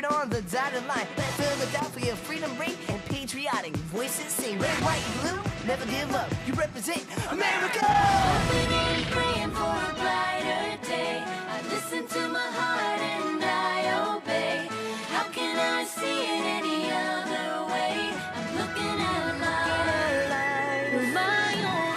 word on the dotted line. Let Philadelphia freedom ring and patriotic voices sing. Red, white, blue, never give up. You represent America. Hoping and praying for a brighter day. I listen to my heart and I obey. How can I see it any other way? I'm looking at life with my own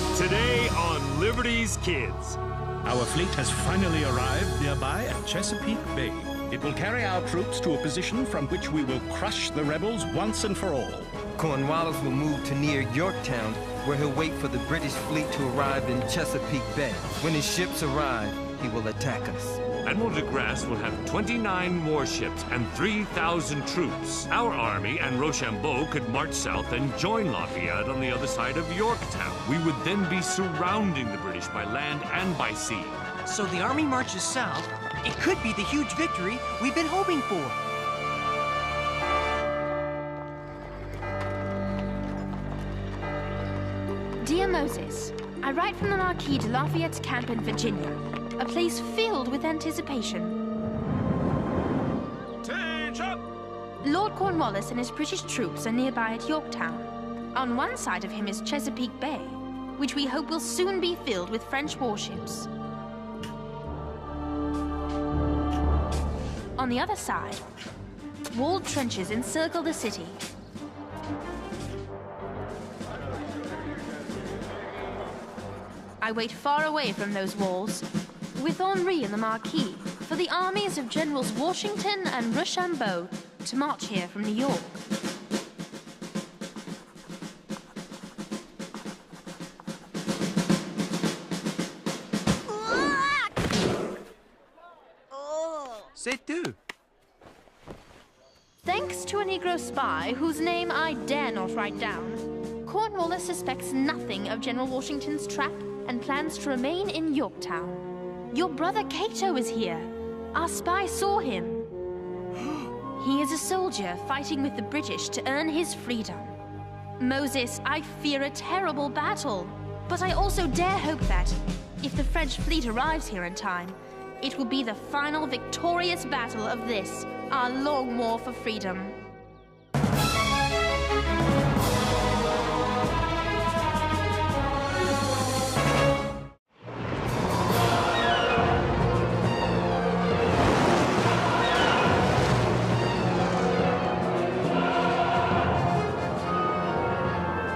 eyes. Today on Liberty's Kids. Our fleet has finally arrived nearby at Chesapeake Bay. It will carry our troops to a position from which we will crush the rebels once and for all. Cornwallis will move to near Yorktown, where he'll wait for the British fleet to arrive in Chesapeake Bay. When his ships arrive, he will attack us. Admiral de Grasse will have 29 warships and 3,000 troops. Our army and Rochambeau could march south and join Lafayette on the other side of Yorktown. We would then be surrounding the British by land and by sea. So the army marches south. It could be the huge victory we've been hoping for. Dear Moses, I write from the Marquis to Lafayette's camp in Virginia, a place filled with anticipation. Attention! Lord Cornwallis and his British troops are nearby at Yorktown. On one side of him is Chesapeake Bay, which we hope will soon be filled with French warships. On the other side, walled trenches encircle the city. I wait far away from those walls, with Henri and the Marquis, for the armies of Generals Washington and Rochambeau to march here from New York. C'est tout. Thanks to a Negro spy whose name I dare not write down, Cornwallis suspects nothing of General Washington's trap and plans to remain in Yorktown. Your brother Cato is here. Our spy saw him. He is a soldier fighting with the British to earn his freedom. Moses, I fear a terrible battle. But I also dare hope that, if the French fleet arrives here in time, it will be the final victorious battle of this, our long war for freedom.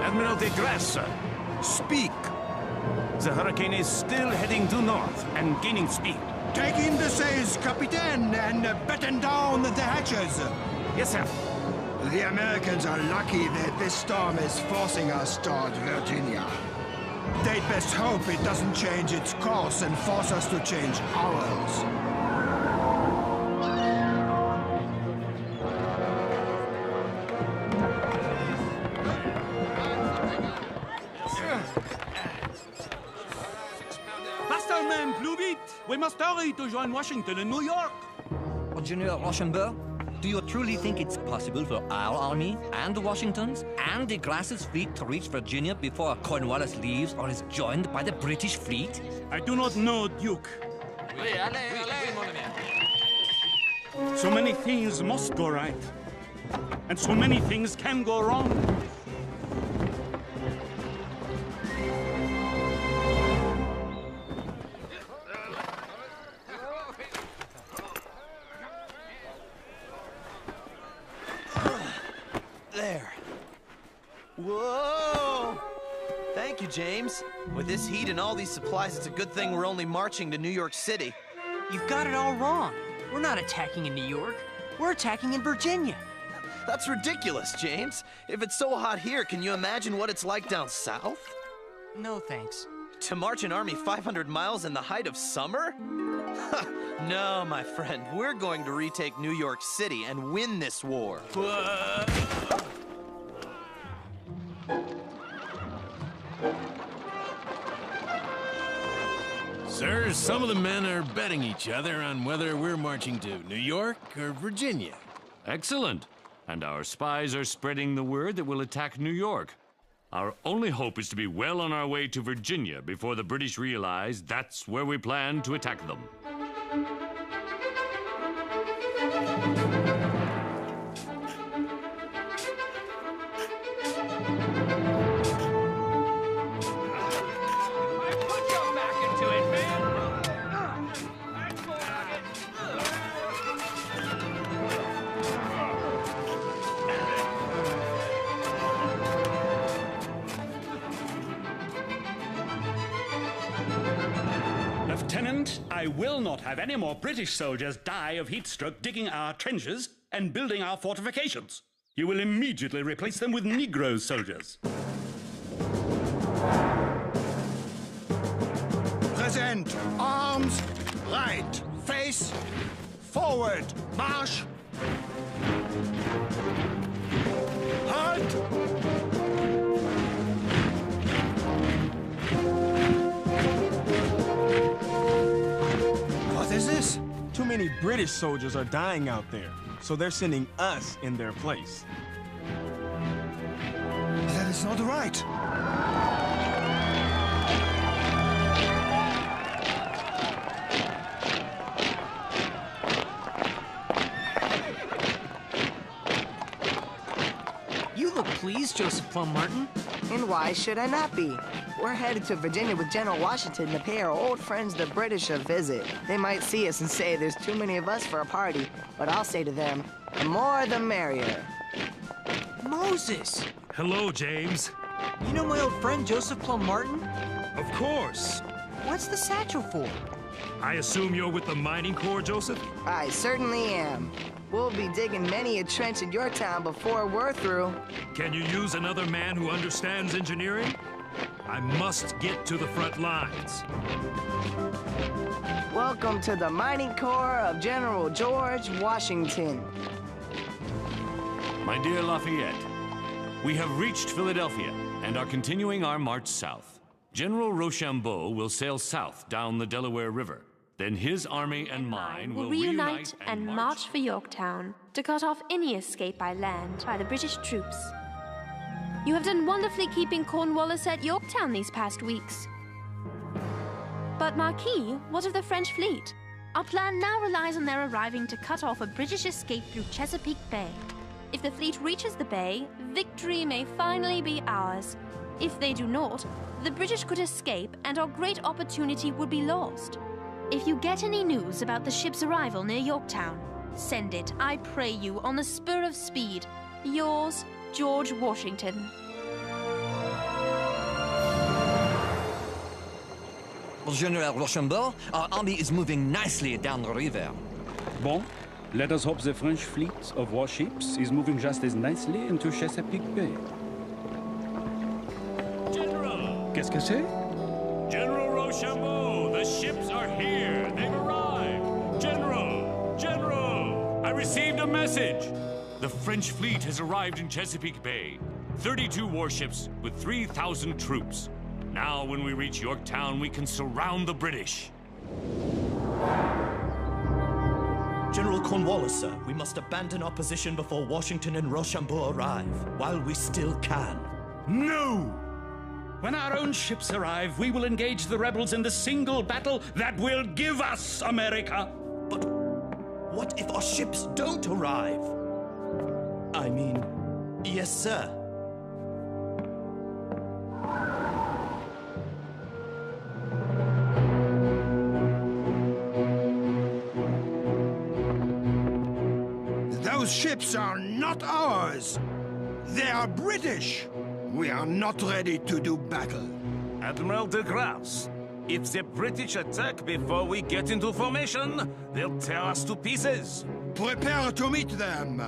Admiral de Grasse, speak. The hurricane is still heading due north and gaining speed. Take in the sails, Captain, and batten down the hatches. Yes, sir. The Americans are lucky that this storm is forcing us toward Virginia. They'd best hope it doesn't change its course and force us to change ours. Masterman, plus vite! We must hurry to join Washington in New York. General Rochambeau, do you truly think it's possible for our army and the Washingtons and de Grasse's fleet to reach Virginia before Cornwallis leaves or is joined by the British fleet? I do not know, Duke. So many things must go right, and so many things can go wrong. There. Whoa! Thank you, James. With this heat and all these supplies, it's a good thing we're only marching to New York City. You've got it all wrong. We're not attacking in New York. We're attacking in Virginia. That's ridiculous, James. If it's so hot here, can you imagine what it's like down south? No, thanks. To march an army 500 miles in the height of summer? No, my friend. We're going to retake New York City and win this war. Sir, some of the men are betting each other on whether we're marching to New York or Virginia. Excellent. And our spies are spreading the word that we'll attack New York. Our only hope is to be well on our way to Virginia before the British realize that's where we plan to attack them. Lieutenant, I will not have any more British soldiers die of heat stroke digging our trenches and building our fortifications. You will immediately replace them with Negro soldiers. Present, arms, right, face, forward, march. Halt! What is this? Too many British soldiers are dying out there, so they're sending us in their place. That is not right. You look pleased, Joseph Plum Martin. And why should I not be? We're headed to Virginia with General Washington to pay our old friends the British a visit. They might see us and say there's too many of us for a party, but I'll say to them, the more the merrier. Moses! Hello, James. You know my old friend Joseph Plum Martin? Of course. What's the satchel for? I assume you're with the mining corps, Joseph? I certainly am. We'll be digging many a trench in Yorktown before we're through. Can you use another man who understands engineering? I must get to the front lines. Welcome to the mining corps of General George Washington. My dear Lafayette, we have reached Philadelphia and are continuing our march south. General Rochambeau will sail south down the Delaware River. Then his army and mine will reunite and march for Yorktown to cut off any escape by land by the British troops. You have done wonderfully keeping Cornwallis at Yorktown these past weeks. But Marquis, what of the French fleet? Our plan now relies on their arriving to cut off a British escape through Chesapeake Bay. If the fleet reaches the bay, victory may finally be ours. If they do not, the British could escape and our great opportunity would be lost. If you get any news about the ship's arrival near Yorktown, send it, I pray you, on the spur of speed. Yours, George Washington. General Rochambeau, our army is moving nicely down the river. Bon, let us hope the French fleet of warships is moving just as nicely into Chesapeake Bay. General! Qu'est-ce que c'est? General Rochambeau, the ships are here. They've arrived. General! General! I received a message. The French fleet has arrived in Chesapeake Bay. 32 warships with 3,000 troops. Now, when we reach Yorktown, we can surround the British. General Cornwallis, sir, we must abandon our position before Washington and Rochambeau arrive, while we still can. No! When our own ships arrive, we will engage the rebels in the single battle that will give us America. But what if our ships don't arrive? I mean, yes, sir. Those ships are not ours. They are British. We are not ready to do battle. Admiral de Grasse, if the British attack before we get into formation, they'll tear us to pieces. Prepare to meet them.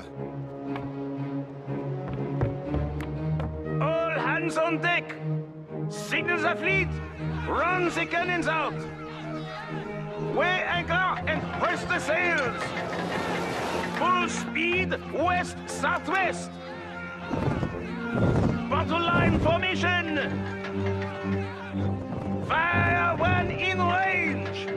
All hands on deck! Signal the fleet! Run the cannons out! Weigh anchor and hoist the sails! Full speed west-southwest! Battle line formation! Fire when in range!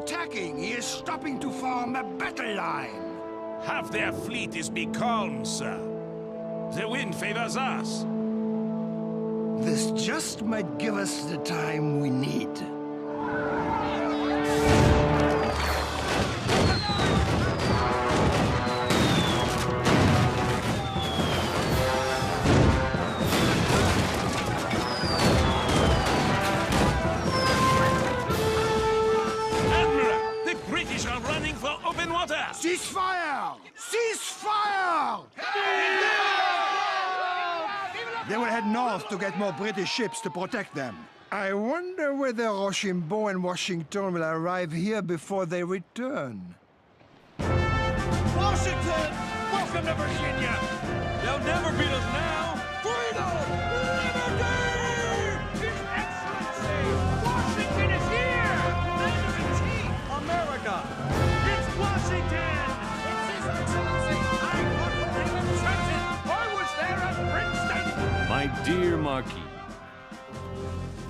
attacking. He is stopping to form a battle line. Half their fleet is becalmed, sir. The wind favors us. This just might give us the time we need. Cease fire! Cease fire! They will head north to get more British ships to protect them. I wonder whether Rochambeau and Washington will arrive here before they return. Washington! Welcome to Virginia! They'll never beat us now! Freedom! Liberty! His Excellency! Washington is here! Commander-in-Chief! America! It's Washington! It's His Excellency! I was there at Princeton! My dear Marquis.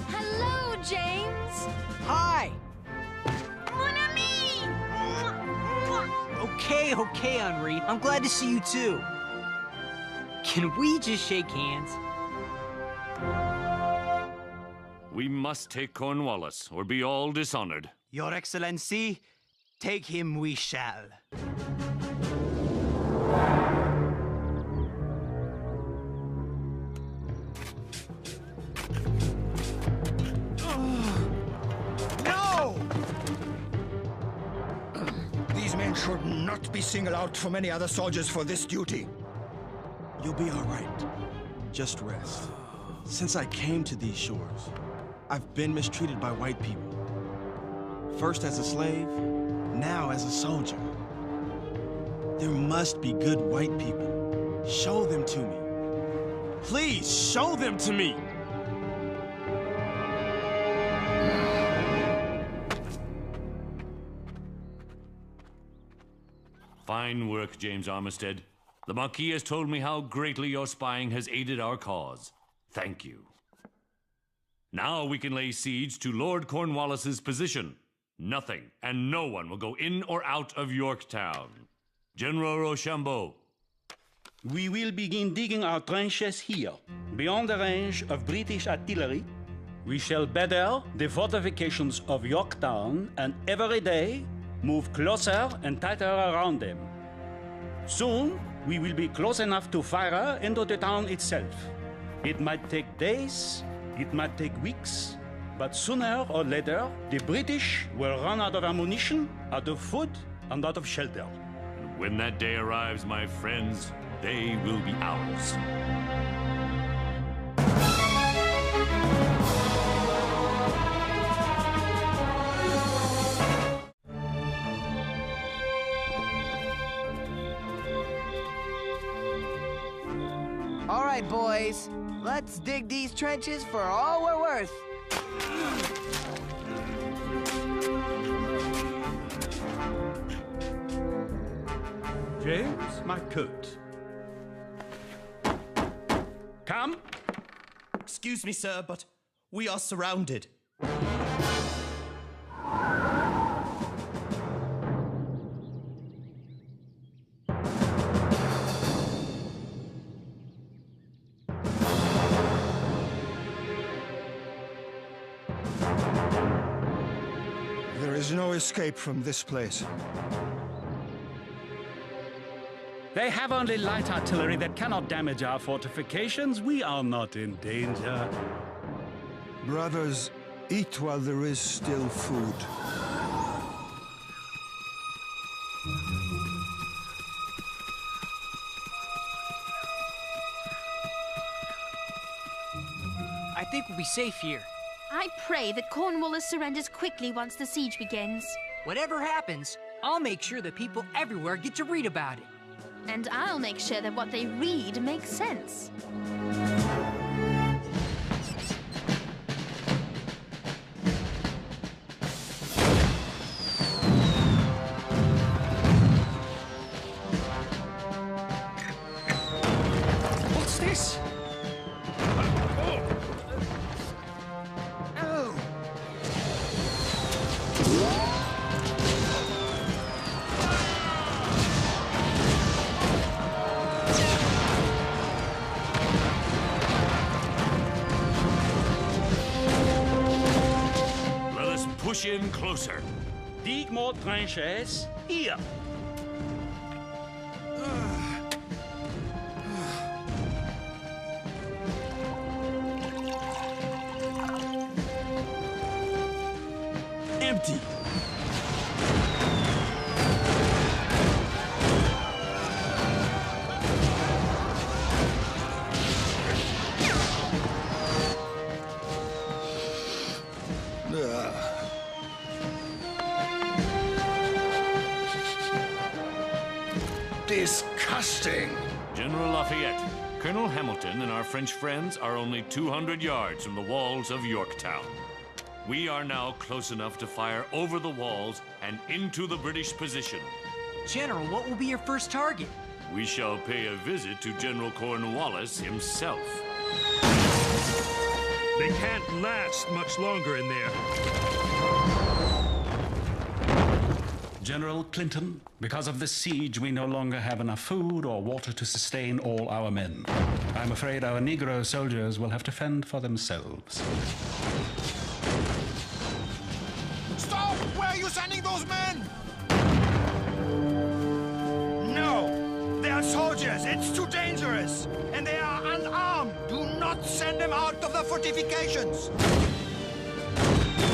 Hello, James. Hi. Mon ami! Okay, Henri. I'm glad to see you too. Can we just shake hands? We must take Cornwallis, or be all dishonored. Your Excellency, take him we shall. No! These men should not be singled out from any other soldiers for this duty. You'll be all right. Just rest. Since I came to these shores, I've been mistreated by white people. First as a slave, now as a soldier. There must be good white people. Show them to me. Please, show them to me! Fine work, James Armistead. The Marquis has told me how greatly your spying has aided our cause. Thank you. Now we can lay siege to Lord Cornwallis's position. Nothing and no one will go in or out of Yorktown. General Rochambeau. We will begin digging our trenches here, beyond the range of British artillery. We shall better the fortifications of Yorktown and every day move closer and tighter around them. Soon, we will be close enough to fire into the town itself. It might take days, it might take weeks, but sooner or later, the British will run out of ammunition, out of food, and out of shelter. And when that day arrives, my friends, they will be ours. All right, boys. Let's dig these trenches for all we're worth. James, my coat. Come. Excuse me, sir, but we are surrounded. There is no escape from this place. They have only light artillery that cannot damage our fortifications. We are not in danger. Brothers, eat while there is still food. I think we'll be safe here. I pray that Cornwallis surrenders quickly once the siege begins. Whatever happens, I'll make sure that people everywhere get to read about it. And I'll make sure that what they read makes sense. What's this? push in closer. Dig more trenches here. Empty. Disgusting. General Lafayette, Colonel Hamilton and our French friends are only 200 yards from the walls of Yorktown. We are now close enough to fire over the walls and into the British position. General, what will be your first target? We shall pay a visit to General Cornwallis himself. They can't last much longer in there. General Clinton, because of this siege, we no longer have enough food or water to sustain all our men. I'm afraid our Negro soldiers will have to fend for themselves. Stop! Where are you sending those men? No! They are soldiers. It's too dangerous. And they are unarmed. Do not send them out of the fortifications.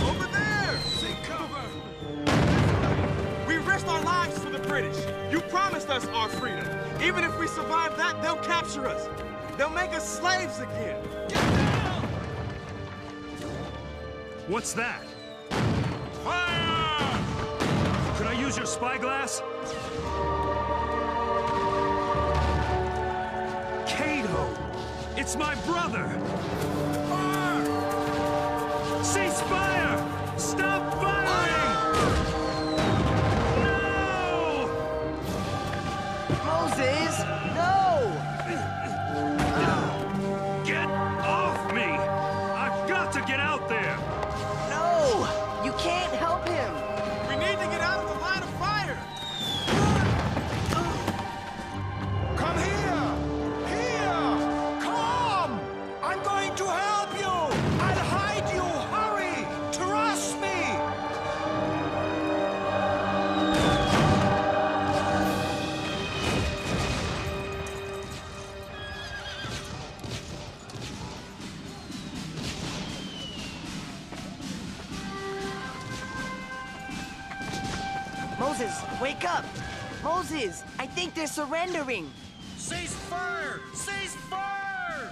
Over there! Take cover! We risked our lives for the British. You promised us our freedom. Even if we survive that, they'll capture us. They'll make us slaves again. Get down! What's that? Fire! Could I use your spyglass? Cato! It's my brother! Fire! Cease fire! Stop firing! No! Moses, no! Get off me! I've got to get out there! No! You can't help him! We need to get out of the line of fire! Come here! Here! Come! I'm going to help you! I'll hide you! Hurry! Trust me! Moses, wake up! Moses, I think they're surrendering! Cease fire! Cease fire!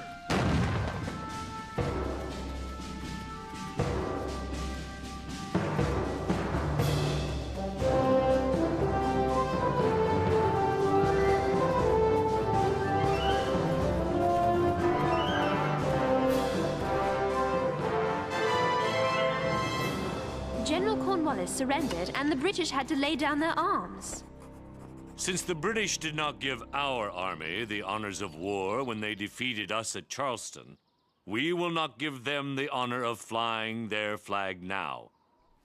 General Cornwallis surrendered, and the British had to lay down their arms. Since the British did not give our army the honors of war when they defeated us at Charleston, we will not give them the honor of flying their flag now,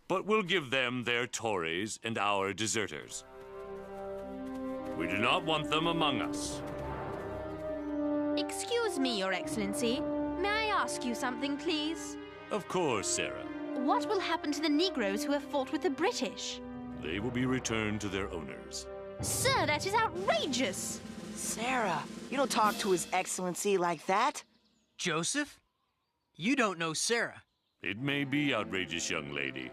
but we'll give them their Tories and our deserters. We do not want them among us. Excuse me, Your Excellency. May I ask you something, please? Of course, Sarah. What will happen to the Negroes who have fought with the British? They will be returned to their owners. Sir, that is outrageous! Sarah, you don't talk to His Excellency like that. Joseph? You don't know Sarah. It may be outrageous, young lady,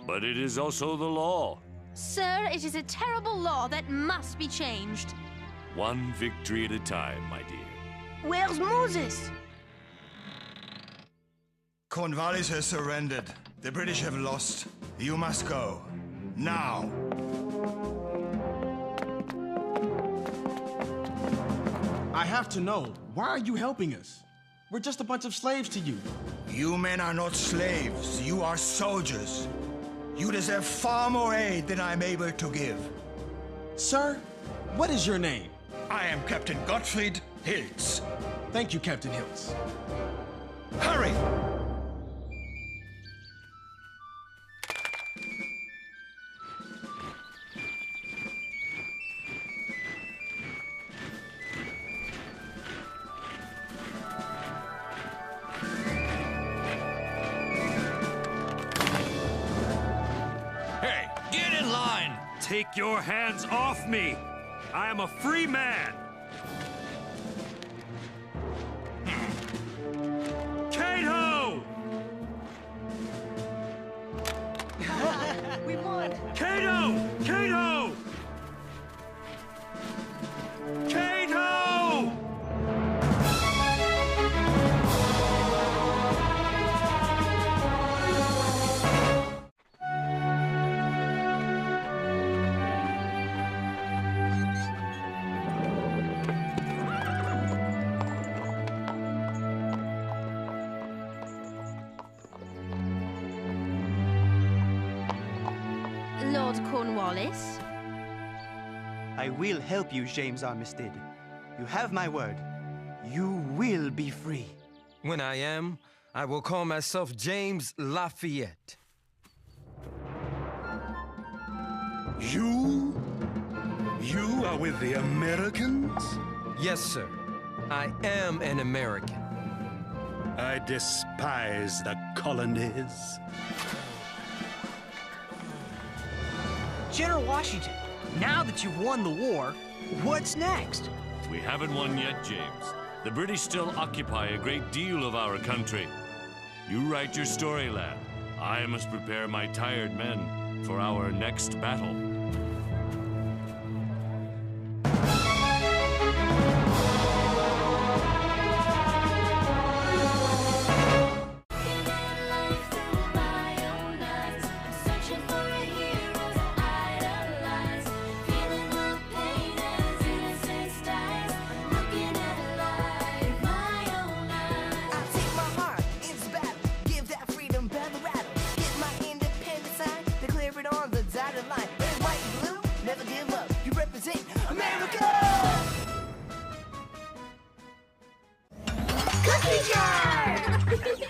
but it is also the law. Sir, it is a terrible law that must be changed. One victory at a time, my dear. Where's Moses? Cornwallis has surrendered. The British have lost. You must go. Now. I have to know, why are you helping us? We're just a bunch of slaves to you. You men are not slaves. You are soldiers. You deserve far more aid than I'm able to give. Sir, what is your name? I am Captain Gottfried Hiltz. Thank you, Captain Hiltz. Hurry! Take your hands off me! I am a free man! Cato! We won! Cato! Cato! Cato! Lord Cornwallis? I will help you, James Armistead. You have my word. You will be free. When I am, I will call myself James Lafayette. You are with the Americans? Yes, sir. I am an American. I despise the colonies. General Washington, now that you've won the war, what's next? We haven't won yet, James. The British still occupy a great deal of our country. You write your story, lad. I must prepare my tired men for our next battle. Cookie jar!